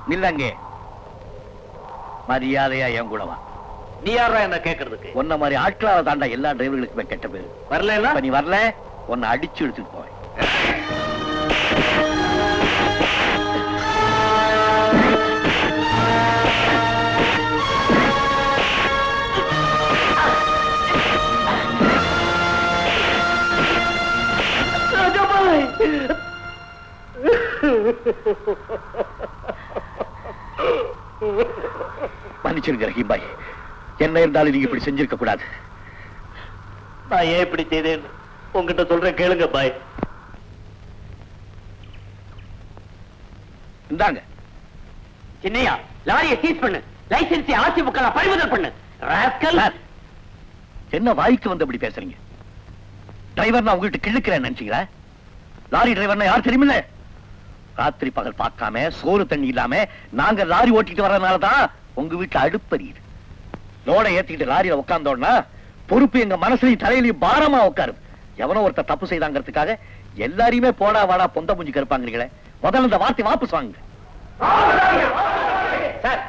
நில்லங்க, மரியாதையா என் கூட வா. நீ யாரா என்ன கேட்கறதுக்கு? உன்ன மாதிரி ஆட்களால தாண்டா எல்லா டிரைவர்களுக்குமே கெட்ட பேரு. வரல நீ வரல, உன்னை அடிச்சு எடுத்துட்டு போவேன். மன்னிச்சிருங்க ரஹீம் பாய், என்ன இருந்தாலும் நீங்க இப்படி செஞ்சிருக்க கூடாது. நான் ஏன் இப்படி செய்தேன் உங்ககிட்ட சொல்றேன், கேளுங்க பாய். இந்தாங்க சின்னையா, லாரியை சீஸ் பண்ணு, லைசன்ஸை அதிமுக பறிமுதல் பண்ணு. என்ன வாய்க்கு வந்து அப்படி பேசுறீங்க? டிரைவர் நான் உங்ககிட்ட கிழக்கிறேன் நினைச்சீங்களா? லாரி டிரைவர்னா யார் தெரியுமில்ல? ராத்திரி பகல் பார்க்காம சோறு தண்ணி இல்லாம நாங்க லாரி ஓட்டிட்டு வர்றதுனாலதான் உங்க வீட்டுல அடுப்பறியுது. லோட ஏத்திக்கிட்டு லாரியில உட்கார்ந்தோம்னா பொறுப்பு எங்க மனசுலயும் தலையிலையும் பாரமா உட்காரு. எவனோ ஒருத்தர் தப்பு செய்தாங்கிறதுக்காக எல்லாரையுமே போடா வாடா பொந்த புஞ்சி கருப்பாங்களே. முதல்ல இந்த வார்த்தை வாபஸ் வாங்க. சார்,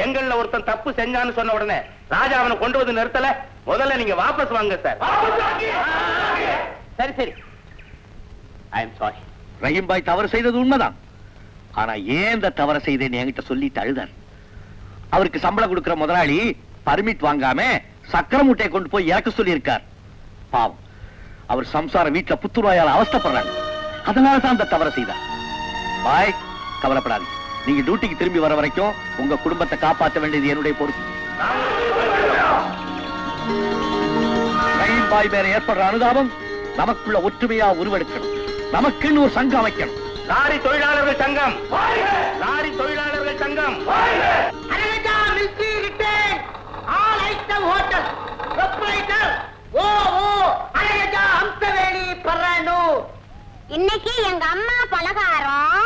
எங்கள்ல ஒருத்தன் தப்பு செஞ்சான்னு சொன்ன உடனே ராஜா அவனை கொண்டு வந்து நிறுத்தல. முதல்ல நீங்க வாபஸ் வாங்க சார். சரி சரி, ஐ எம் சாரி. ரஹீம் பாய் தவறு செய்தது உண்மைதான். ஆனா ஏன் இந்த தவறு செய்தேன்னு என்கிட்ட சொல்லிட்டு அழுதார். அவருக்கு சம்பளம் கொடுக்கிற முதலாளி பர்மிட் வாங்காம சக்கரை மூட்டையை கொண்டு போய் இறக்க சொல்லி இருக்கார். பாவம், அவர் சம்சாரம் வீட்டுல புத்துநோயால அவஸ்தைப்படுறாங்க. அதனாலதான் அந்த தவறு செய்தார். பாய், கவலைப்படாது. நீங்க டியூட்டிக்கு திரும்பி வர வரைக்கும் உங்க குடும்பத்தை காப்பாற்ற வேண்டியது என்னுடைய பொறுப்பு. ரஹீம் பாய் மேல ஏற்படுற அனுதாபம் நமக்குள்ள ஒற்றுமையா உருவெடுக்கணும். நமக்குன்னு ஒரு சங்கம் அமைக்கணும். லாரி தொழிலாளர்கள் சங்கம், லாரி தொழிலாளர்கள் சங்கம். இன்னைக்கு எங்க அம்மா பலகாரம்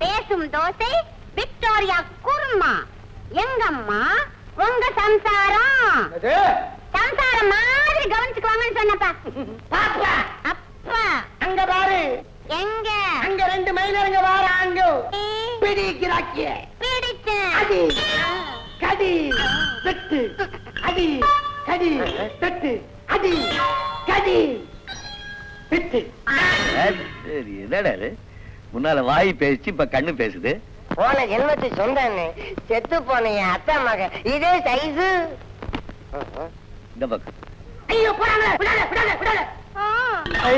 பேசும் தோசை விக்டோரியா குருமா. எங்க அம்மா உங்க சம்சாரம் சம்சாரம் மாதிரி கவனிச்சுக்குவாங்கன்னு சொன்னப்பா. அப்பா அங்க பாரு, எங்க அங்க 2 மைனருங்க வாராங்க. பிடிக்கிறாக்கிய பிடிச்சு அடி கடி வெட்டு, அடி கடி வெட்டு, அடி கடி வெட்டு. சரி, என்னடா முன்னால வாய் பேசி இப்ப கண்ணு பேசுது. போன ஜென்மத்து சொந்தன்னு செத்து போன என் அத்தா மக இதே சைஸு. இந்த பக்கம் ஐயோ போறாங்க, விடாத விடாத விடாத. ஐ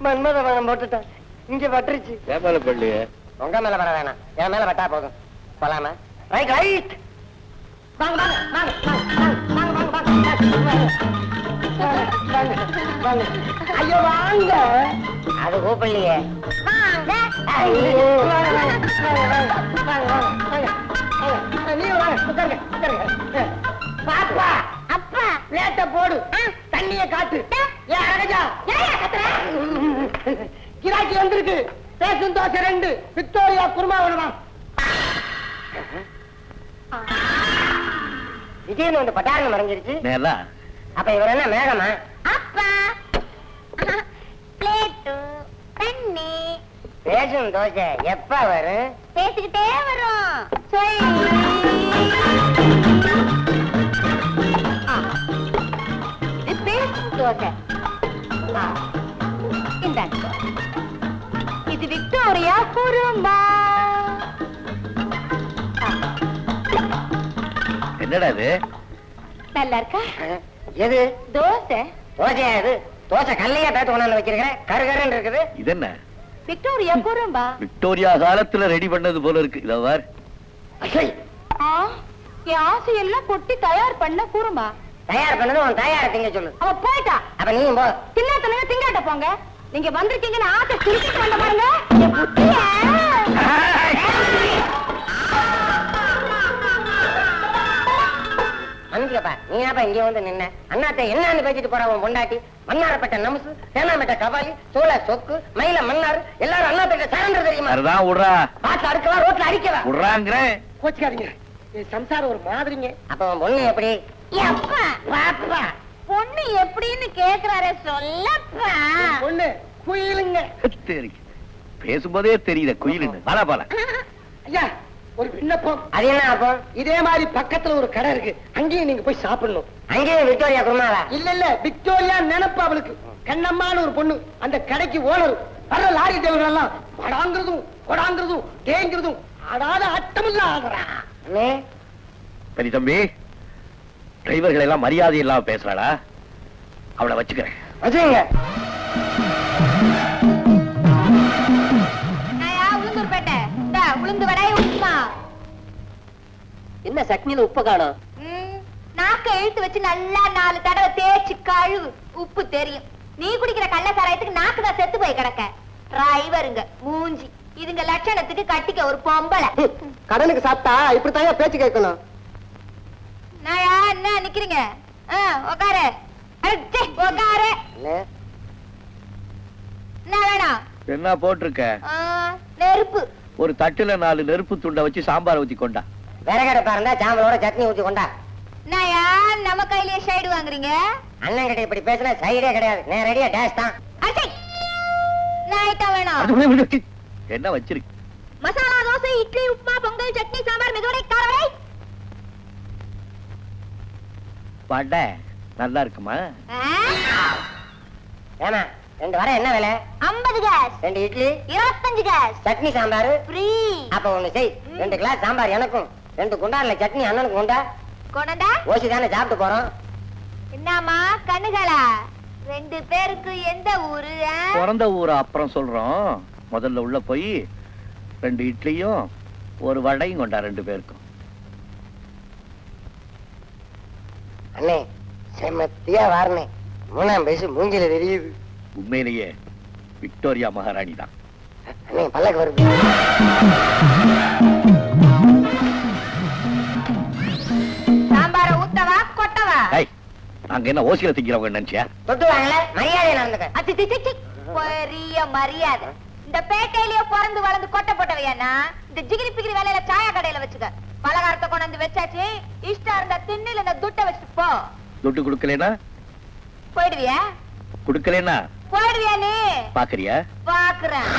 மன்மத வனம் போட்டுட்டான், இங்க வட்டுருச்சு. மேல பள்ளி உங்க மேல வர வேணாம், என் மேல வட்டா போதும். போலாமா? Right right. வாங்க வாங்க வாங்க வாங்க வாங்க வாங்க வாங்க. ஐயோ வாங்க. அது கூப்பிடலையே. வாங்க. ஐயோ வாங்க வாங்க வாங்க வாங்க வாங்க. நீ வாங்க, உட்காருங்க உட்காருங்க. பாப்பா அப்பா லேட்ட போடு, தண்ணிய காட்டு. ஏன் அழகா கிராக்கி வந்திருக்கு. பேசும் தோசை 2 விக்டோரியா குருமா வேணுமா? விஜயன் வந்து பட்டாரம் மறைஞ்சிருச்சு. மேலா அப்ப இவர் என்ன மேகமா? அப்பா பிளேட்டு தண்ணி. பேசும் தோசை எப்ப வரும்? பேசிக்கிட்டே வரும். பேசும் தோசை. இந்தாங்க, இது விக்டோரியா குருமா. என்னடா இது? நல்லா இருக்கா? எது தோசை? தோசையா இது? தோசை கல்லையா பேத்து கொண்டாந்து வச்சிருக்கிறேன், கருகருன்னு இருக்குது. இது என்ன? விக்டோரியா குருமா. விக்டோரியா காலத்துல ரெடி பண்ணது போல இருக்கு. இத பார். என் ஆசையெல்லாம் கொட்டி தயார் பண்ண குருமா. தயார் பண்ணது உன் தயார திங்க சொல்லு. அவ போயிட்டா. அப்ப நீயும் போ. தின்னாத்தனங்க திங்காட்ட போங்க. நீங்க வந்திருக்கீங்கன்னு ஆசை திருப்பிட்டு வந்த பாருங்க. என் புத்திய அனுப்பியப்பா, நீ ஏப்பா இங்க வந்து நின்ன? அண்ணாத்த என்னன்னு பேசிட்டு போற உன் பொண்டாட்டி? மன்னாரப்பட்ட நம்சு, தேனாம்பட்ட கபாலி, சோழ சொக்கு, மயில மன்னார் எல்லாரும் அண்ணாத்த சரண்டர் தெரியுமா? அதுதான் விடுறா. பாட்டு அறுக்கவா ரோட்ல அடிக்கவா? விடுறாங்கிற கோச்சுக்காதீங்க, சம்சாரம் ஒரு மாதிரிங்க. அப்ப உன் பொண்ணு எப்படி? அப்பா பாப்பா பொண்ணு எப்படின்னு கேக்குறாரே சொல்லப்பா. பொண்ணு குயிலுங்க. பேசும்போதே தெரியுத குயிலுன்னு. வாடா போல. ஐயா ஒரு விண்ணப்பம். அது என்ன அப்போ? இதே மாதிரி பக்கத்துல ஒரு கடை இருக்கு, அங்கேயும் நீங்க போய் சாப்பிடணும். அங்கேயும் விக்டோரியா குருமாவா? இல்ல விக்டோரியா நினைப்பு அவளுக்கு. கண்ணம்மான்னு ஒரு பொண்ணு அந்த கடைக்கு ஓனர். வர்ற லாரி டிரைவர் எல்லாம் படாங்கிறதும் கொடாங்கிறதும் தேங்கிறதும் ஆடாத அட்டமில்ல ஆடுறா. அண்ணே, பெரிய தம்பி, டிரைவர்கள் எல்லாம் மரியாதை இல்லாம பேசுறாளா? அவளை வச்சுக்கிறேன். வச்சுங்க. உளுந்தூர்பேட்டை உளுந்து வடை உப்புமா. என்ன சட்னியில உப்பு காணும்? நாக்க இழுத்து வச்சு நல்லா 4 தடவை தேய்ச்சி கழுவு, உப்பு தெரியும். நீ குடிக்கிற கள்ள சாராயத்துக்கு நாக்கு தான் செத்து போய் கிடக்க. டிரைவருங்க மூஞ்சி, இதுங்க லட்சணத்துக்கு கட்டிக்க ஒரு பொம்பளை. கடனுக்கு சாப்பிட்டா இப்படித்தான் பேச்சு கேட்கணும். நாயா என்ன நிக்கிறீங்க? உக்காரு. உக்காரு. என்ன வேணாம்? என்ன போட்டிருக்க? நெருப்பு. ஒரு தட்டுல 4 நெருப்பு துண்டை வச்சு சாம்பார் ஊத்தி கொண்டா. விறகடுப்பா இருந்தா சாம்பலோட சட்னி ஊத்தி கொண்டா. நாயா நம்ம கையிலேயே சைடு வாங்குறீங்க? அண்ணன் கிட்ட இப்படி பேசினா சைடே கிடையாது, நேரடியா டேஷ் தான். நாய்தான் வேணும். என்ன வச்சிருக்கு? மசாலா தோசை, இட்லி, உப்புமா, பொங்கல், சட்னி, சாம்பார், மெதுவடை, காரவடை. வடை நல்லா இருக்குமா? ஏமா 2 வடை என்ன விலை? 50 காசு. 2 இட்லி 25 காசு. சட்னி சாம்பார் ஃப்ரீ. அப்ப ஒண்ணு செய், 2 கிளாஸ் சாம்பார் எனக்கும், 2 குண்டான்ல சட்னி அண்ணனுக்கு கொண்டா. கொண்டா ஓசி தானே சாப்பிட்டு போறோம். என்னம்மா கண்ணுகளா? 2 பேருக்கு எந்த ஊரு? பிறந்த ஊரை அப்புறம் சொல்றோம். முதல்ல உள்ள போய் 2 இட்லியும் 1 வடையும் கொண்டா 2 பேருக்கும். அண்ணே செம்மத்தியா வாரணே, 3ஆம் வயசு மூஞ்சில தெரியுது. உண்மையிலேயே விக்டோரியா மகாராணி தான். அண்ணே பல்லக்கு வருது. சாம்பார ஊத்தவா கொட்டவா? நாங்க என்ன ஓசியில திங்கிறவங்க நினைச்சியா? தொட்டு வாங்கல, மரியாதை நடந்துக்க. அத்தி பெரிய மரியாதை. இந்த பேட்டையிலேயே பிறந்து வளர்ந்து கொட்டை போட்டவையானா இந்த ஜிகிரி பிகிரி வேலையில சாயா கடையில வச்சுக்க. பலகாரத்தை கொண்டு வச்சாச்சு, இஷ்டம் இருந்தா திண்ணில இந்த துட்டை வச்சுட்டு போ. துட்டு குடுக்கலனா போயிடுவியா? குடுக்கலனா போயிடுவியா? நீ பாக்குறியா? பாக்குறேன்.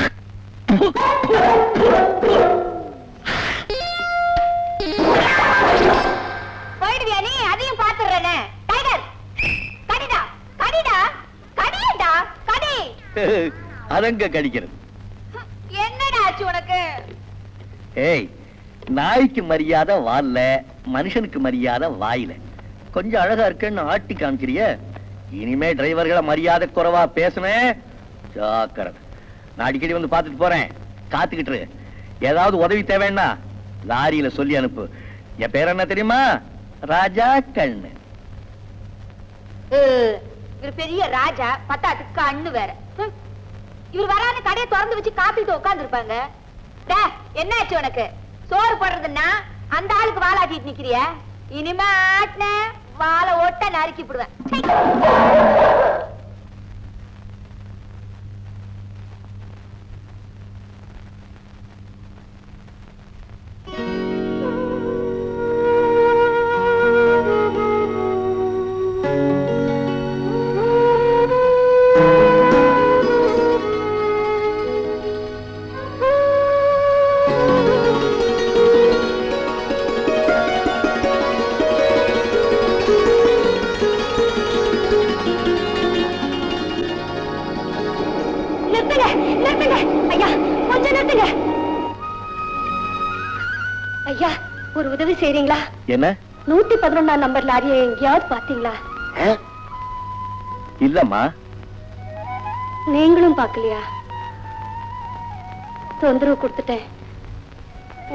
போயிடுவியா? நீ அதையும் பாத்துறேனே. டைகர் கடிடா கடிடா கடிடா கடி. அதங்க கடிக்கிறது. என்னடா ஆச்சு உனக்கு? ஏய், நாய்க்கு மரியாதை வால்ல, மனுஷனுக்கு மரியாதை வாயில. கொஞ்சம் அழகா இருக்குன்னு ஆட்டி காமிக்கிறிய. இனிமே டிரைவர்களை மரியாதை குறைவா பேசுனேன், ஜாக்கிரதை. நான் அடிக்கடி வந்து பாத்துட்டு போறேன், காத்துக்கிட்டு. ஏதாவது உதவி தேவைன்னா லாரியில சொல்லி அனுப்பு. என் பேர் என்ன தெரியுமா? ராஜா கண்ணு. இவர் பெரிய ராஜா, பத்தாத்துக்கு கண்ணு வேற. இவர் வரான்னு கடையை திறந்து வச்சு காத்துக்கிட்டு உட்கார்ந்து இருப்பாங்க. என்னாச்சு உனக்கு? சோறு போடுறதுன்னா அந்த ஆளுக்கு வாலாட்டிட்டு நிக்கிறிய. இனிமே ஆட்டின வாழை ஒட்ட நறுக்கி விடுவேன். ஐயா, ஒரு உதவி செய்றீங்களா? என்ன? 111 நம்பர் லாரியை எங்கேயாவது பாத்தீங்களா? இல்லம்மா. நீங்களும் பாக்கலையா? தொந்தரவு கொடுத்துட்டேன்,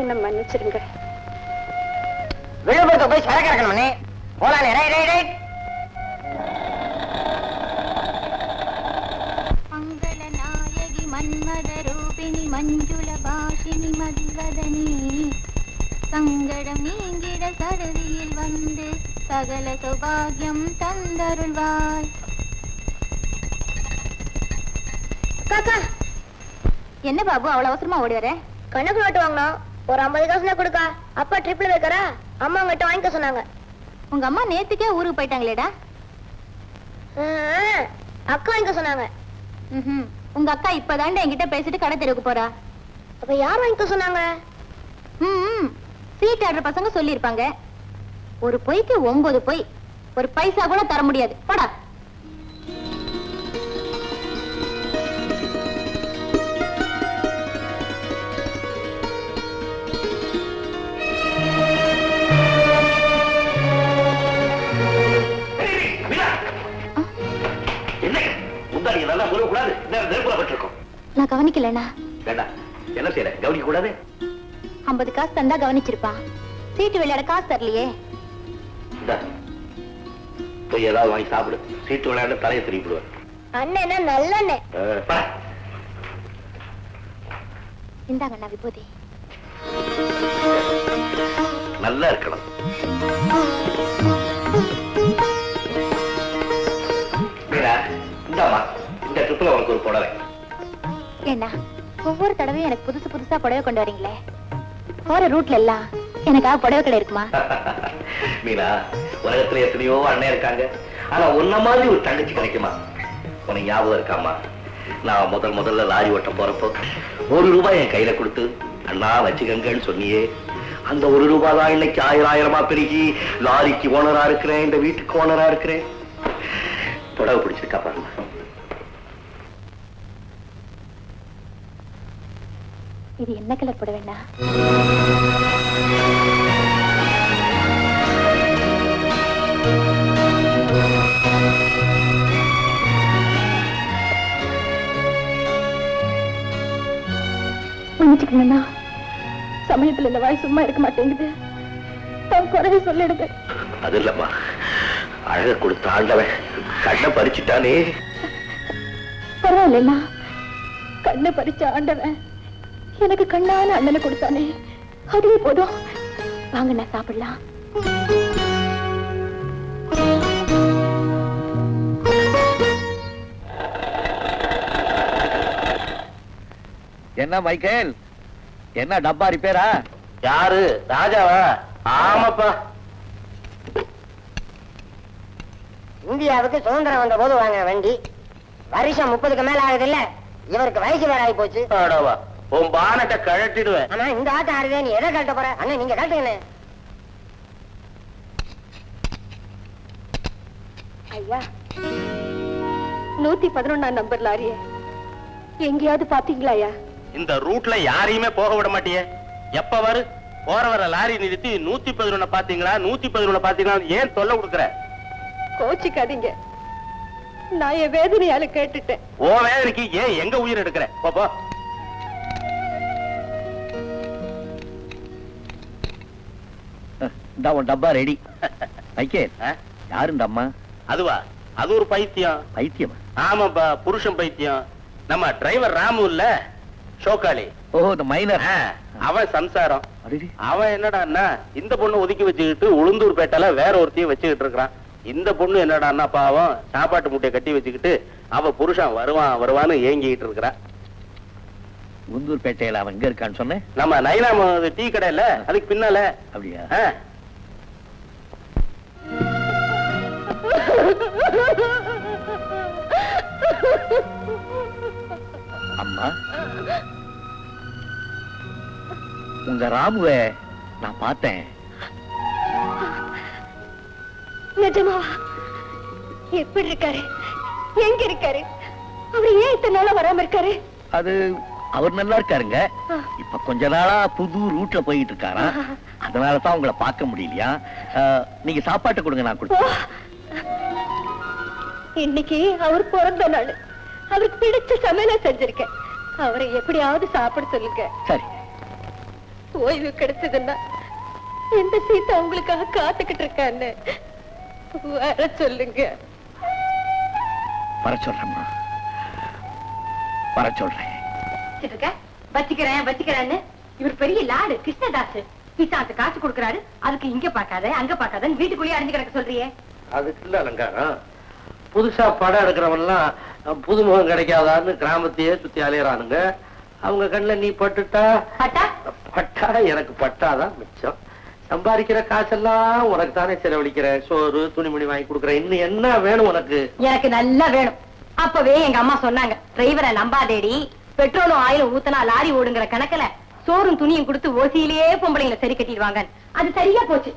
என்ன மன்னிச்சிருங்க. விழுப்புரத்தை போய் சரக்கு இறக்கணும்னே. போலானே. Right right right. Mangala Nayaki மன்மத ரூபிணி மஞ்சுள பாஷினி மதிவதனி சங்கடம் நீங்கிட சரதியில் வந்து சகல சௌபாகியம் தந்தருள்வாய். காக்கா, என்ன பாபு அவ்வளவு அவசரமா ஓடி வர? கணக்கு நோட்டு வாங்கணும், ஒரு 50 காசுல கொடுக்கா. அப்பா ட்ரிப்ல வைக்கிறா, அம்மா கிட்ட வாங்கிக்க சொன்னாங்க. உங்க அம்மா நேத்துக்கே ஊருக்கு போயிட்டாங்களேடா. அக்கா வாங்கிக்க சொன்னாங்க. உங்க அக்கா இப்பதாண்ட என்கிட்ட பேசிட்டு கடை தெருவுக்கு போறா. அப்ப யார் வாங்கிக்க சொன்னாங்க? சீட் ஆடுற பசங்க சொல்லிருப்பாங்க. ஒரு பொய்க்கு 9 பொய். ஒரு பைசா கூட தர முடியாது. போடா. நான் கவனிக்கலண்ணா. என்ன செய்யற? கவனிக்க கூடாது. 50 காசு தந்தா கவனிச்சிருப்பான். சீட்டு விளையாட காசு தரலையே. போய் ஏதாவது வாங்கி சாப்பிடு. சீட்டு விளையாட தலையை திருப்பிடுவேன். அண்ணன் நல்லண்ணே. இந்தாங்கண்ணா விபூதி. நல்லா இருக்கணும். இந்தாமா, இந்த ட்ரிப்ல உனக்கு ஒரு புடவை. என்ன ஒவ்வொரு தடவையும் எனக்கு புதுசு புதுசா புடவை கொண்டு வரீங்களே. போற ரூட்ல எல்லாம் எனக்காக புடவை கடை இருக்குமா? மீனா, உலகத்துல எத்தனையோ அண்ணன் இருக்காங்க. ஆனா உன்ன மாதிரி ஒரு தங்கச்சி கிடைக்குமா? உனக்கு ஞாபகம் இருக்காமா? நான் முதல்ல லாரி ஓட்ட போறப்போ 1 ரூபாய் என் கையில கொடுத்து அண்ணா வச்சுக்கங்கன்னு சொன்னியே. அந்த 1 ரூபாய் தான் இன்னைக்கு 1000 பெருகி லாரிக்கு ஓனரா இருக்கிறேன், இந்த வீட்டுக்கு ஓனரா இருக்கிறேன். புடவை பிடிச்சிருக்கா பாருங்க. இது என்ன கலர் புடவைண்ணா? மன்னிச்சுக்கணும்னா, சமயத்துல இந்த வாய் சும்மா இருக்க மாட்டேங்குது. குறைய சொல்லிடுது. அது இல்லம்மா, அழக கொடுத்த ஆண்டவன் கண்ணை பறிச்சுட்டானே. பரவாயில்ல, கண்ணை பறிச்ச ஆண்டவன் எனக்கு கண்ணான அண்ணனை கொடுத்தானே, அதுவே போதும். வாங்க நான் சாப்பிடலாம். என்ன மைக்கேல், என்ன டப்பா ரிப்பேரா? யாரு? ராஜாவா? ஆமாப்பா. இந்தியாவுக்கு சுதந்திரம் வந்த போது வாங்க வண்டி. வருஷம் 30க்கு மேல ஆகுது இல்ல, இவருக்கு வயசு வேற ஆகி போச்சு. உன் பானட்டை கழட்டிடுவேன். ஆனா இந்த ஆட்டம் ஆறுதே, நீ எதை கழட்ட போற? அண்ணன் நீங்க கழட்டுங்க. ஐயா, 111 நம்பர் லாரிய எங்கேயாவது பாத்தீங்களா? ஐயா, இந்த ரூட்ல யாரையுமே போக விட மாட்டியே. எப்ப வரு போற வர லாரி நிறுத்தி 111 பாத்தீங்களா 111 பாத்தீங்களா ஏன் தொல்லை கொடுக்குற? கோச்சிக்காதீங்க, நான் என் வேதனையால கேட்டுட்டேன். ஓ வேதனைக்கு ஏன் எங்க உயிர் எடுக்கிற? போ. டப்பா ரெடி. மைக்கேல், யாரு இந்த அம்மா? அதுவா? அது ஒரு பைத்தியம். பைத்தியமா? ஆமாப்பா, புருஷன் பைத்தியம். நம்ம டிரைவர் ராமு இல்ல, ஷோக்காளி. ஓஹோ, இந்த மைனர். அவன் சம்சாரம். அவன் என்னடான்னா இந்த பொண்ணு ஒதுக்கி வச்சுக்கிட்டு உளுந்தூர் பேட்டால வேற ஒருத்தையும் வச்சுக்கிட்டு இருக்கிறான். இந்த பொண்ணு என்னடான்னா பாவம் சாப்பாட்டு முட்டையை கட்டி வச்சுக்கிட்டு அவ புருஷன் வருவான்னு ஏங்கிட்டு இருக்கிறான். உளுந்தூர் பேட்டையில அவன் எங்க இருக்கான்னு சொன்னேன். நம்ம நைனாம டீ கடையில, அதுக்கு பின்னால. அப்படியா? அம்மா, உங்க ராமுவை நான் பார்த்தேன். நிஜமாவா? எப்படி இருக்காரு? எங்க இருக்காரு? அவர் ஏன் இத்தனை நாளா வராம இருக்காரு? அது அவர் நல்லா இருக்காருங்க. இப்ப கொஞ்ச நாளா புது ரூட்ல போயிட்டு இருக்காரா, அதனாலதான் உங்களை பார்க்க முடியலையா. நீங்க சாப்பாட்டு கொடுங்க, நான் கொடுத்தேன். இன்னைக்கு அவர் பிறந்த நாள், அவருக்கு பிடிச்ச சமையல செஞ்சிருக்கேன். அவரை எப்படியாவது சாப்பிட சொல்லுங்க. சரி. ஓய்வு கிடைச்சதுன்னா எந்த சீத்தை உங்களுக்காக காத்துக்கிட்டு இருக்கான்னு வர சொல்லுங்க. வர சொல்றேம்மா, வர சொல்றேன். வச்சுக்கிறேன்னு இவர் பெரிய லாடு கிருஷ்ணதாஸ் பிசாத்து காசு கொடுக்கறாரு. அதுக்கு இங்க பாக்காத அங்க பாக்காத வீட்டுக்குள்ளேயே அடைஞ்சு கிடக்க சொல்றியே. அதுக்கு இல்ல அலங்காரம். புதுசா படம் எடுக்கிறவன்லாம் புதுமுகம் கிடைக்காதான்னு கிராமத்தையே சுத்தி அலையறானுங்க. அவங்க கண்ணுல நீ பட்டுட்டா பட்டா எனக்கு பட்டாதான் மிச்சம். சம்பாதிக்கிற காசெல்லாம் உனக்கு தானே செலவழிக்கிற. சோறு துணிமணி வாங்கி கொடுக்குற. இன்னும் என்ன வேணும் உனக்கு? எனக்கு நல்லா வேணும். அப்பவே எங்க அம்மா சொன்னாங்க, டிரைவரை நம்பாதேடி, பெட்ரோலும் ஆயிலும் ஊத்தனா லாரி ஓடுங்கிற கணக்குல சோறும் துணியும் கொடுத்து ஓசியிலேயே பொம்பளைங்களை சரி கட்டிடுவாங்க. அது சரியா போச்சு.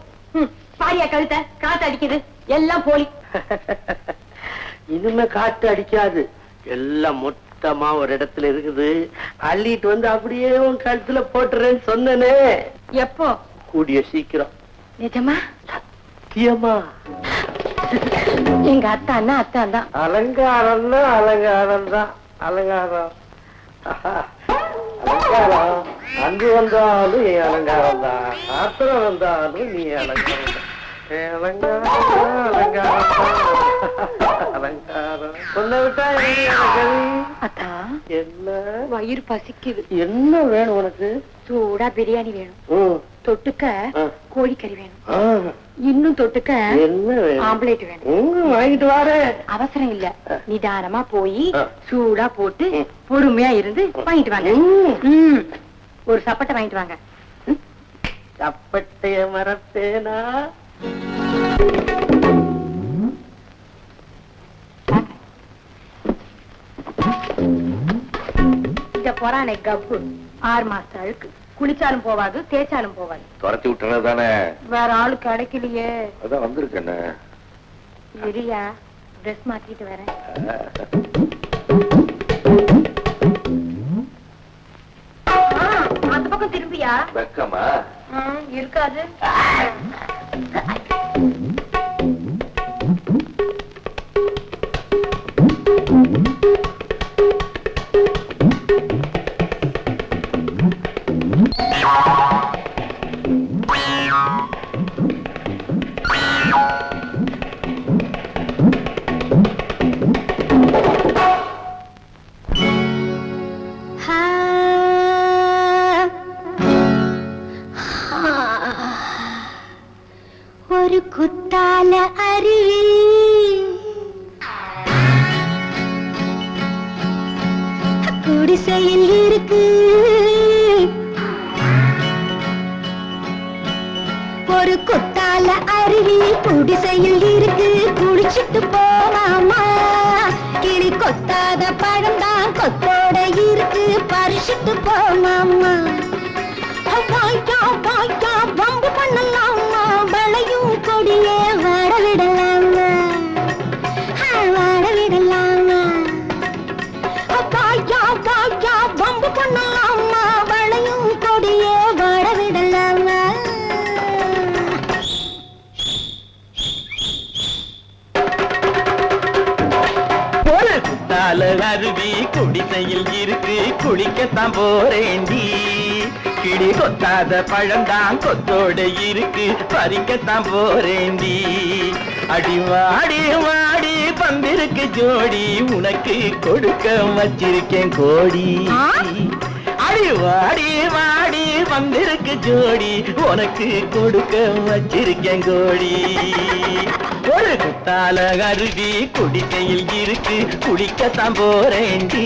பாரியா கழுத்த காத்து அடிக்குது, எல்லாம் போலி. இனிமே காட்டு அடிக்காது, எல்லாம் மொத்தமா ஒரு இடத்துல இருக்குது. அள்ளிட்டு வந்து அப்படியே உன் கழுத்துல போட்டுறேன்னு சொன்னனே. எப்போ? கூடிய சீக்கிரம். நிஜமா? சத்தியமா. எங்க அத்தான் தான். அலங்காரம் தான், அலங்காரம் தான், அலங்காரம். அலங்காரம் அங்கு வந்தாலும் என் அலங்காரம் தான், ஆத்திரம் வந்தாலும் நீ அலங்காரம் தான். அலங்காரம் அலங்காரம் அலங்காரம். சொன்ன விட்டா அத்தா, என்ன வயிறு பசிக்குது. என்ன வேணும் உனக்கு? சூடா பிரியாணி வேணும், தொட்டுக்க கோழிக்கறி வேணும், இன்னும் தொட்டுக்க என்ன வேணும்? ஆம்லேட் வேணும். வாங்கிட்டு வாரு. அவசரம் இல்ல, நிதானமா போய் சூடா போட்டு பொறுமையா இருந்து வாங்கிட்டு வாங்க. ஒரு சப்பட்டை வாங்கிட்டு வாங்க. சப்பட்டைய மறப்பேனா? இத போறானே கப்பு, 6 மாசம் அழுக்கு, குளிச்சாலும் போவாது, தேய்ச்சாலும் போவாது. துரத்தி விட்டுறது தானே, வேற ஆளு கிடைக்கலையே. அதான் வந்திருக்கேன்னு. சரியா, ட்ரெஸ் மாத்திட்டு வரேன். அந்த பக்கம் திரும்பியா? வெக்கமா இருக்காது. ஒரு குத்தால அருவி குடிசையில் இருக்கு, ஒரு குத்தால அருவி குடிசையில் இருக்கு, குளிச்சுட்டு போலாமா? கிளி கொத்தாத பழம்தான் கொத்தோட இருக்கு, பறிச்சுட்டு போலாமா? வாய்க்கா வாய்க்கா வம்பு பண்ணலாமா? வளையும் கொடியே வாட விடலாமா? வாட விடலாமா? வாய்க்கா வாய்க்கா வம்பு பண்ணலாமா? வளையும் கொடியே வாட விடலாமா? ஒரு குத்தால அருவி குடிசையில் இருக்கு, குளிக்கத்தான் போறேண்டி. கிளி கொத்தாத பழம்தான் கொத்தோட இருக்கு, பறிக்கத்தான் போறேண்டி. அடி வாடி வாடி பந்திருக்கு ஜோடி, உனக்கு கொடுக்க வச்சிருக்கேன் கோடி. அடி வாடி வாடி வந்திருக்கு ஜோடி, உனக்கு கொடுக்க வச்சிருக்கேன் கோடி. ஒரு குத்தால அருவி குடிசையில் இருக்கு, குளிக்கத்தான் போறேண்டி.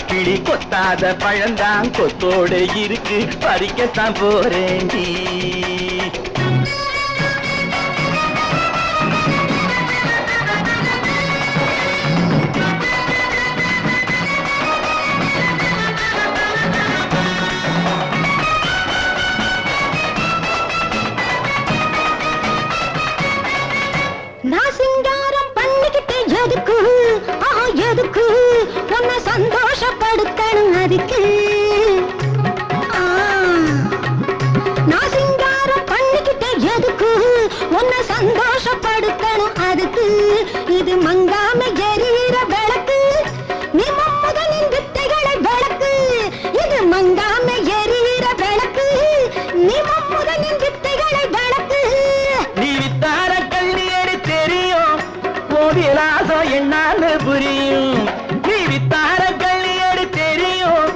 கிளி கொத்தாத பழந்தான் கொத்தோட இருக்கு, பறிக்கத்தான் போறேண்டி. நான் சிங்காரம் பண்ணிக்கிட்டு எதுக்கு, எதுக்கு உன்னை சந்தோஷப்படுத்தணும் அதுக்கு. நான் சிங்காரம் பண்ணிக்கிட்டு எதுக்கு, உன்னை சந்தோஷப்படுத்தணும் அதுக்கு. இது மங்காம எரியிற விளக்கு, நீ மம்முதனின் வித்தைகளை விளக்கு. இது மங்காம எரியிற விளக்கு, நீ மம்முதனின் வித்தைகளை விளக்கு. நீ வித்தார கல்லியடி தெரியும், விலாசம் என்னான்னு புரியும். நீ வித்தார கல்லியடி தெரியும்,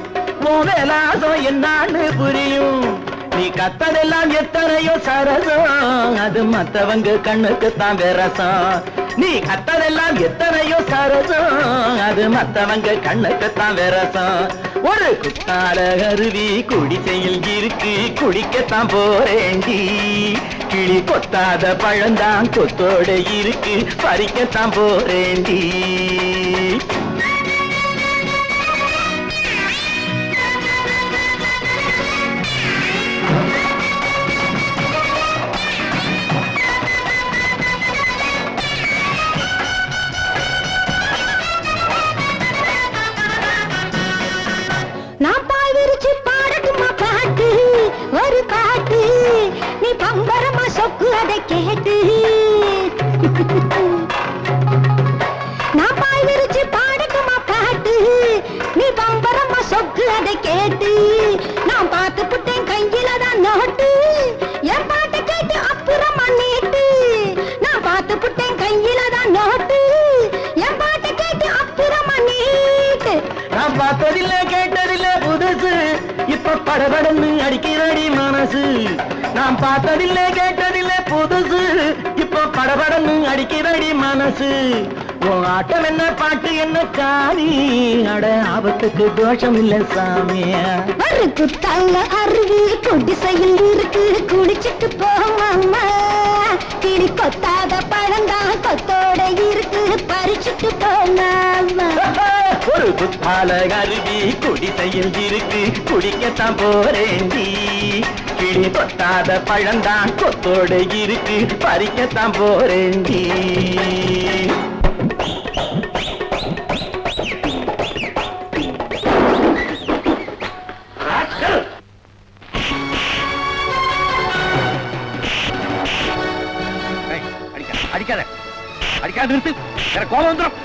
விலாசம் என்னான்னு புரியும். நீ கத்ததெல்லாம் எத்தனையோ சரசம், அது மத்தவங்க கண்ணுக்குத்தான் விரசம். நீ கத்ததெல்லாம் எத்தனையோ சரசம், அது மத்தவங்க கண்ணுக்குத்தான் விரசம். ஒரு குத்தால அருவி குடிசையில் இருக்கு, குடிக்கத்தான் போறேண்டி. கிளி கொத்தாத பழந்தான் கொத்தோட இருக்கு, பறிக்கத்தான் போறேண்டி. சொக்கு அதை கேட்டு நான் பாய் விரிச்சு பாடட்டுமா பாட்டு நீ பம்பரமா சொக்கு அதை கேட்டு நான் பார்த்து புட்டேன் கையில தான் நோட்டு என் பாட்டை கேட்டு அப்புறமா நீட்டு நான் பார்த்து புட்டேன் கையில தான் நோட்டு என் பாட்டை கேட்டு அப்புறமா நீட்டு நான் பார்த்ததில்லை கேட்டதில்லை புதுசு இப்ப படபடன்னு அடிக்கிறடி மனசு நான் பார்த்ததில்லை கேட்டதில்லை புதுசு இப்ப படபடன்னு அடிக்கிறடி மனசு உன் ஆட்டம் என்ன பாட்டு என்ன காணி அட ஆபத்துக்கு தோஷம் இல்ல சாமியா அருக்கு தள்ள அருவி குடிசையில் இருக்கு குளிச்சுட்டு போமாமா கிளி கொத்தாத பழந்தான் கொத்தோட இருக்கு பறிச்சுட்டு போமாமா ஒரு புத்தால அருவி குடிசையில் இருக்கு குடிக்கத்தான் போறேண்டி கிளி கொத்தாத பழந்தான் கொத்தோட இருக்கு பறிக்கத்தான் போறேண்டி அடிக்காத அடிக்காத நிறுத்து எனக்கு கோபம் வந்துடும்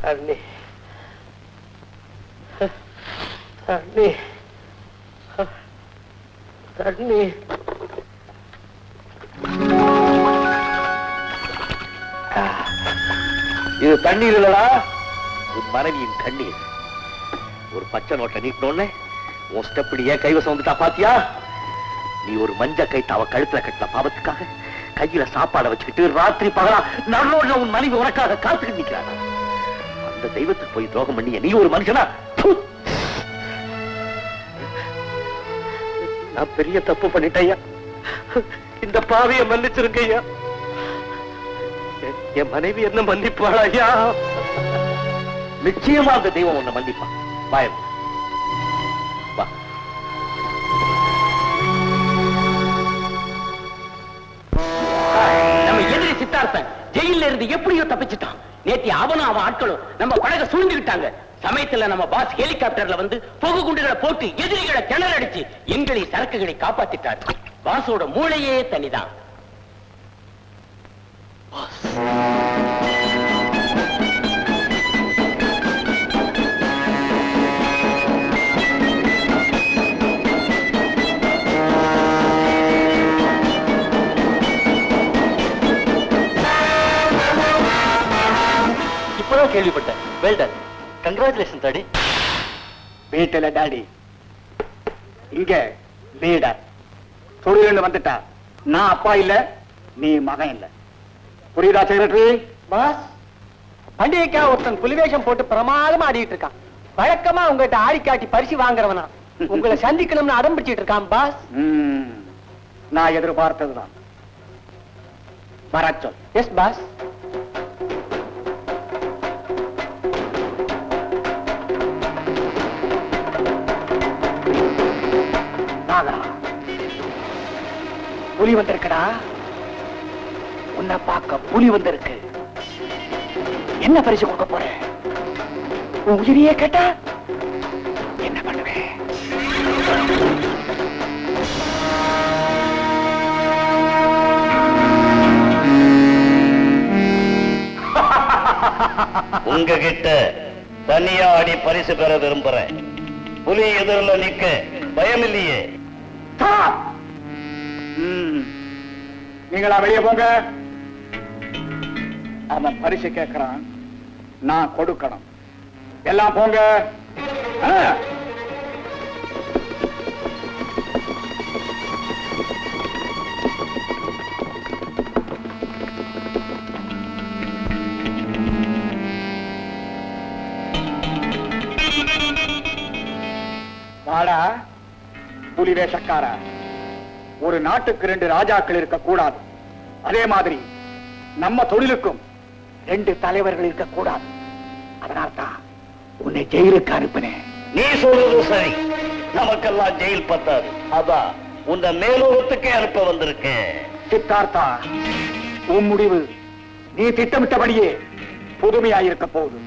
அண்ணி அண்ணி அண்ணி இது தண்ணீர் இல்லடா உன் மனைவியின் கண்ணீர் ஒரு பச்சை நோட்டை நீட்டினோன்னு உன் ஸ்டெப்டி ஏன் கைவசம் வந்துட்டா பாத்தியா நீ ஒரு மஞ்ச கைட்டு அவ கழுத்துல கட்டின பாவத்துக்காக கையில சாப்பாடை வச்சுக்கிட்டு ராத்திரி பகலா நடுரோட்ல உன் மனைவி உனக்காக காத்துக்கிட்டு நிக்கிறாங்க அந்த தெய்வத்துக்கு போய் துரோகம் பண்ணி நீ ஒரு மனுஷனா நான் பெரிய தப்பு பண்ணிட்டேயா இந்த பாவிய மன்னிச்சிருங்க ஐயா என் மனைவி என்ன மன்னிப்பாளா ஐயா நிச்சயமா அந்த தெய்வம் உன்னை மன்னிப்பான் பயம் வா நம்ம எதிரி சித்தார்த்தன் ஜெயில இருந்து எப்படியோ தப்பிச்சுட்டான் நேத்தி அவனும் அவன் ஆட்களும் நம்ம படக சூழ்ந்துகிட்டாங்க சமயத்துல நம்ம பாஸ் ஹெலிகாப்டர்ல வந்து புகு குண்டுகளை போட்டு எதிரிகளை கிணறு அடிச்சு எங்களை சரக்குகளை காப்பாத்திட்டார் பாஸோட மூளையே தனிதான் இப்பதான் கேள்விப்பட்டேன் வெல்டன் கங்க்ராச்சுலேஷன் டாடி வீட்டுல டாடி இங்க லீடர் தொழில் வந்துட்டா நான் அப்பா இல்ல நீ மகன் இல்ல புரியுதா செக்ரட்டரி பாஸ் பண்டிகைக்கா ஒருத்தன் புலிவேஷம் போட்டு பிரமாதமா ஆடிட்டு இருக்கான் வழக்கமா உங்ககிட்ட ஆடி காட்டி பரிசு வாங்குறவனா உங்களை சந்திக்கணும்னு அடம்பிடிச்சிட்டு இருக்கான் பாஸ் நான் எதிர்பார்த்ததுதான் வரச்சொல் எஸ் பாஸ் புலி வந்திருக்கடா உன்னை பார்க்க புலி வந்திருக்கு என்ன பரிசு கொடுக்க போற உன் உயிரியே கேட்டா என்ன பண்ணுவேன் உங்ககிட்ட தனியா ஆடி பரிசு பெற விரும்புறேன் புலி எதிரில் நிக்க பயம் இல்லையே நீங்களா வெளியே போங்க அவன் பரிசு கேட்கிறான் நான் கொடுக்கணும் எல்லாம் போங்க வாடா புலி வேஷக்காரா, ஒரு நாட்டுக்கு 2 ராஜாக்கள் இருக்கக்கூடாது. அதே மாதிரி நம்ம தொழிலுக்கும் 2 தலைவர்கள் இருக்கக்கூடாது. அதனால்தான் உன்னை ஜெயிலுக்கு அனுப்பினேன். நீ சொல்றது சரி, நமக்கெல்லாம் ஜெயில் பத்தாது. அதான் உன்னை மேலோகத்துக்கே அனுப்ப வந்திருக்கேன். சித்தார்த்தா, உன் முடிவு நீ திட்டமிட்டபடியே புதுமையாயிருக்க போகுது.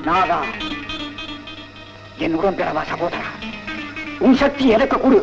நாதா, என்னுடன் பிறவா சகோதரா, உன் சக்தி எனக்கு கொடு.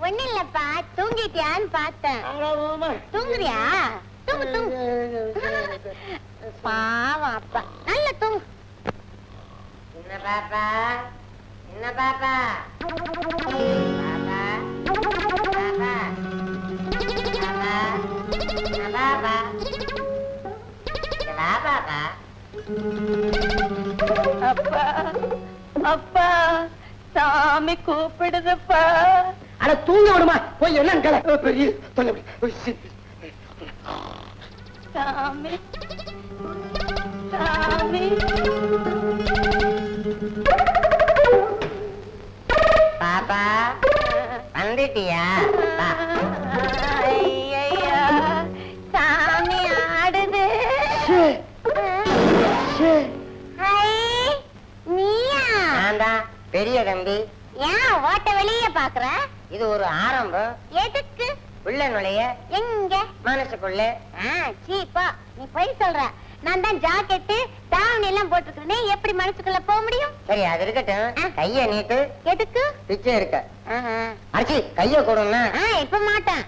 ஒண்ணு இல்லப்பா, தூங்கிட்டியான்னு பார்த்தேன். தூங்குறியா? தூங்கு தூங்கு. பாவம் அப்பா, நல்ல தூங்கு. என்ன பாப்பா, என்ன பாப்பா, பாப்பா, பாப்பா, பாப்பா, பாப்பா, பாப்பா. அப்பா அப்பா, சாமி கூப்பிடுதுப்பா. அட தூங்க விடுமா, போய் என்ன பெரிய சாமி சாமி. பாப்பா வந்துட்டியா? ஐயா, சாமி ஆடுது. நீயா? நான் தான் பெரிய தம்பி. ஏன் ஓட்ட வெளியே பாக்குற? இது ஒரு ஆரம்பம். எதுக்கு? உள்ள நுழைய. எங்க? மனசுக்குள்ள. சீப்பா, நீ போய் சொல்ற. நான் தான் ஜாக்கெட்டு தாவணி எல்லாம் போட்டுருக்கேன், எப்படி மனசுக்குள்ள போக முடியும்? சரி, அது இருக்கட்டும். கைய நீட்டு. எதுக்கு? பிச்சை இருக்க. அரிசி கைய கொடுன்னா. இப்ப மாட்டேன்.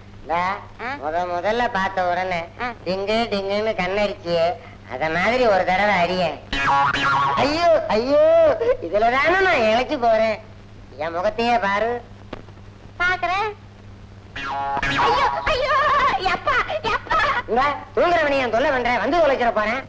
முதல்ல பார்த்த உடனே டிங்கு டிங்குன்னு கண்ணடிச்சியே, அத மாதிரி ஒரு தடவை அரிய. ஐயோ ஐயோ, இதுலதானே நான் இழைச்சு போறேன். என் முகத்தையே பாரு. பாக்குறேன். ஐயோ ஐயோ, எப்பா எப்பா. தூங்குறவனி என் தொல்லை பண்றேன், வந்து உழைச்சிட போறேன்.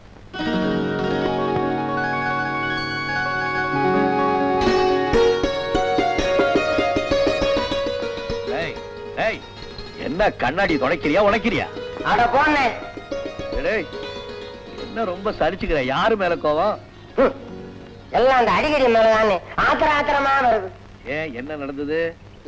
என்ன கண்ணாடி துடைக்கிறியா உடைக்கிறியா? அட போனேன். என்ன ரொம்ப சரிச்சுக்கிற? யாரு மேல கோவம்? எல்லாம் அந்த அடிக்கடி மேலதானே ஆத்திரமா வருது. ஏன், என்ன நடந்தது?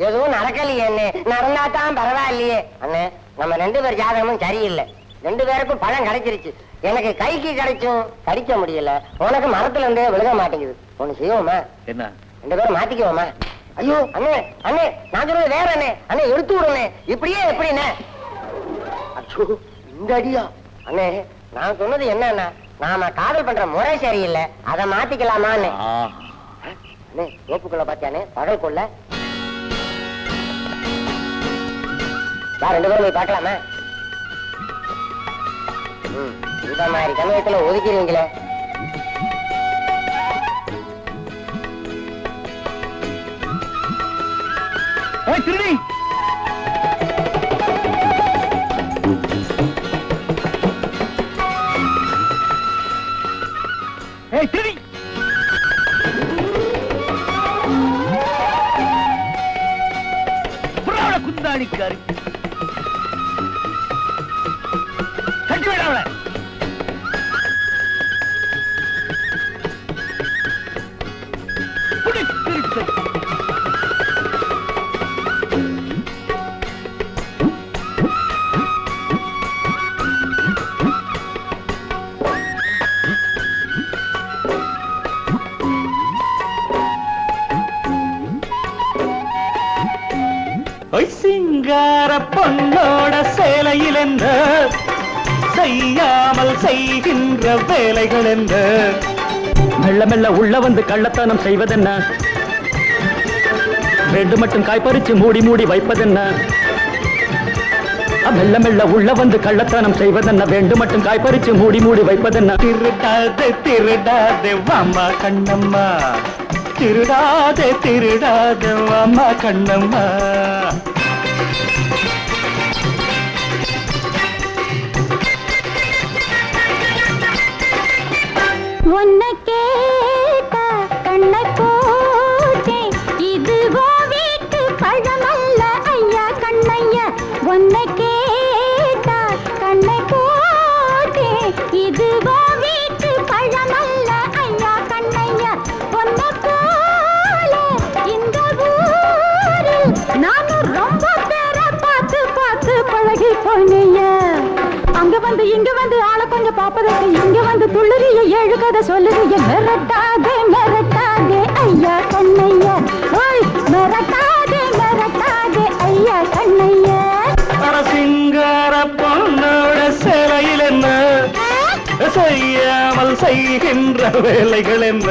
எதுவும் நடக்கலையே அண்ணே, நடந்தாதான் பரவாயில்லையே. அண்ணே, நம்ம 2 பேர் ஜாதகமும் சரியில்லை. 2 பேருக்கும் பழம் கிடைச்சிருச்சு. எனக்கு கைக்கு கிடைச்சும் கடிக்க முடியல. உனக்கு மரத்துல இருந்தே விழுக மாட்டேங்குது. ஒண்ணு செய்வோமா? என்ன? 2 பேரும் மாத்திக்குவோமா? ஐயோ அண்ணே அண்ணே நான் சொல்றது வேற அண்ணே அண்ணே எடுத்து விடுண்ணே இப்படியே எப்படிண்ணே அச்சோ இந்த அடியா அண்ணே நான் சொன்னது என்னன்னா நாம காதல் பண்ற முறை சரியில்லை அதை மாத்திக்கலாமா அண்ணே அண்ணே தோப்புக்குள்ள பாத்தியானே பகல் கொள்ள ரெண்டு பேரும் போய் பார்க்கலாமா இந்த மாதிரி சமயத்துல ஒதுக்கிடுவீங்களே திருடி திருடி குந்தாணிக்காரு கட்டி விட அவளை சிங்கார பொண்ணோட சேலையில் என்ன செய்யாமல் செய்கின்ற வேலைகள் என்ன மெல்ல மெல்ல உள்ள வந்து கள்ளத்தனம் செய்வதென்ன ரெண்டு மட்டும் காய்பறிச்சு மூடி மூடி வைப்பதென்ன மெல்ல மெல்ல உள்ள வந்து கள்ளத்தனம் செய்வதென்ன வேண்டு மட்டும் காய்பறிச்சு மூடி மூடி வைப்பதென்ன திருடாதே திருடாதே வாமா கண்ணம்மா திருடாதே திருடாதே வாமா கண்ணம்மா உன்னை கேட்ட கண்ணை போட்டே இதுவோ வீட்டு பழமல்ல ஐயா கண்ணையா உன்னை கேட்ட கண்ணை போட்டே இதுவோ வீட்டு பழமல்ல ஐயா கண்ணையா உன்னை போல இந்த ஊரில் நானும் ரொம்ப பேரை பார்த்து பார்த்து பழகி போனேயா அங்க வந்து இங்க வந்து ஆளை கொஞ்சம் பாப்பதற்கு இங்க வந்து துள்ளுறிய ஏழு கதை சொல்லுறிய மிரட்டாதே மிரட்டாதே ஐயா கண்ணையா ஓய் மிரட்டாதே மிரட்டாதே ஐயா கண்ணையா சிங்கார பொண்ணோட சேலையில் என்ன செய்யாமல் செய்கின்ற வேலைகள் என்ன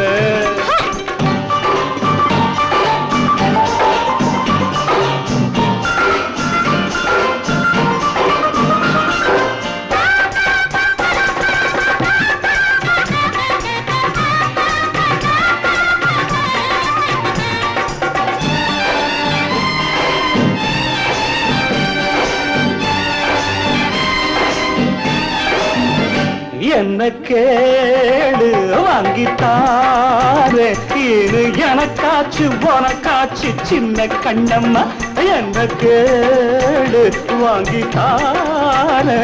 என்ன கேடு வாங்கித்தாரு இது எனக்காச்சு உனக்காச்சு சின்ன கண்ணம்மா என்ன கேடு வாங்கித்தாரு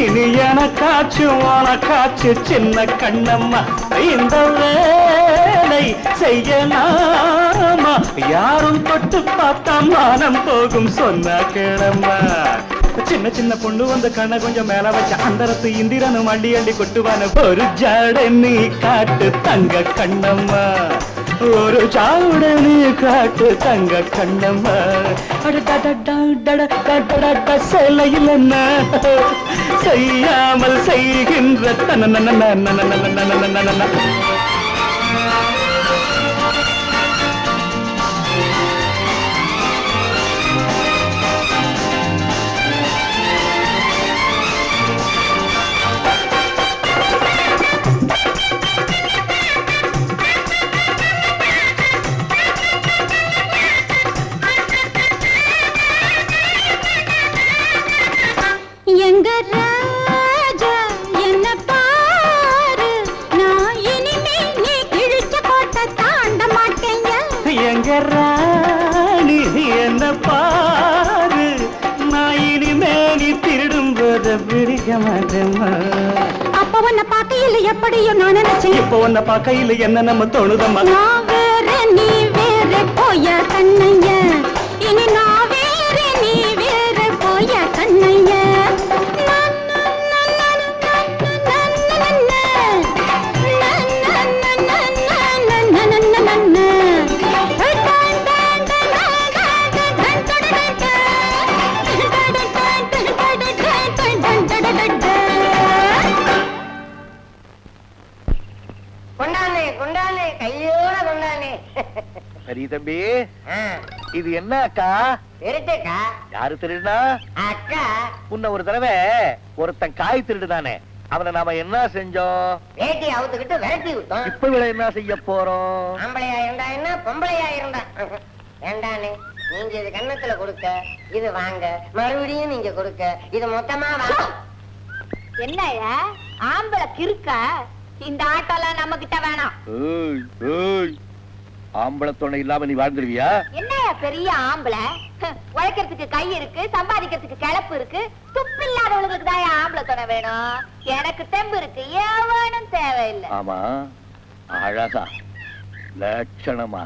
இனி எனக்காச்சு உனக்காச்சு சின்ன கண்ணம்மா இந்த வேலை செய்யலாமா யாரும் தொட்டு பார்த்தா மானம் போகும் சொன்ன கிழம்மா சின்ன சின்ன பொண்ணு வந்து கண்ணை கொஞ்சம் மேல வச்ச அந்தரத்து இந்திரனும் அள்ளி அள்ளி கொட்டுவான ஒரு ஜாட நீ காட்டு தங்க கண்ணம்மா ஒரு ஜாட நீ காட்டு தங்க கண்ணம்மா சேலையில் என்ன செய்யாமல் செய்கின்ற எங்க ராஜா என்ன பாரு நான் இனிமே நீ கிழிச்ச கோட்டை தாண்ட மாட்டேங்க எங்க ராணி என்ன பாரு நான் இனிமே நீ திருடும் போத பிரிக்க மாட்டேம்மா அப்ப உன்னை பார்க்கையில் எப்படியும் நான் நினைச்சேன் இப்ப உன்னை பார்க்கையில் என்ன நம்ம தோணுதம்மா நான் வேற நீ வேற போய கண்ணைய இனி நான் வேற நீ வேற போய கண்ணைய சரி தம்பி, ஆ, இது என்ன அக்கா? திருட்டுக்கா? யாரு திருடுனா? அக்கா, உன்ன ஒரு தடவை ஒருத்தன் காய் திருடுதானே, அவனை நாம என்ன செஞ்சோம்? வேட்டி அவுத்துக்கிட்டு விரட்டி விட்டோம். இப்ப இவளை என்ன செய்ய போறோம்? ஆம்பளையா இருந்தா என்ன, பொம்பளையா இருந்தா வேண்டானே. நீங்க இது கன்னத்துல கொடுக்க, இது வாங்க, மறுபடியும் நீங்க கொடுக்க, இது மொத்தமா வாங்க. என்னய்யா ஆம்பளை கிறுக்கா? இந்த ஆட்டோலாம் நம்ம கிட்ட வேணாம். ஏய், ஏய், ஆம்பளை துணை இல்லாம நீ வாழ்ந்துருவியா? என்னய்யா பெரிய ஆம்பளை? உழைக்கிறதுக்கு கை இருக்கு, சம்பாதிக்கிறதுக்கு கிளப்பு இருக்கு. துப்பு இல்லாதவங்களுக்கு தான் ஆம்பளை துணை வேணும். எனக்கு தெம்பு இருக்கு, எவனும் தேவையில்லை. ஆமா, அழகா லட்சணமா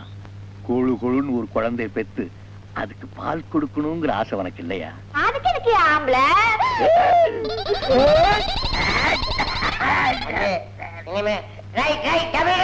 குழு குழுன்னு ஒரு குழந்தை பெத்து அதுக்கு பால் கொடுக்கணுங்கிற ஆசை உனக்கு இல்லையா? அதுக்கு எனக்கு ஆம்பளை. இனிமே ரைட் ரைட்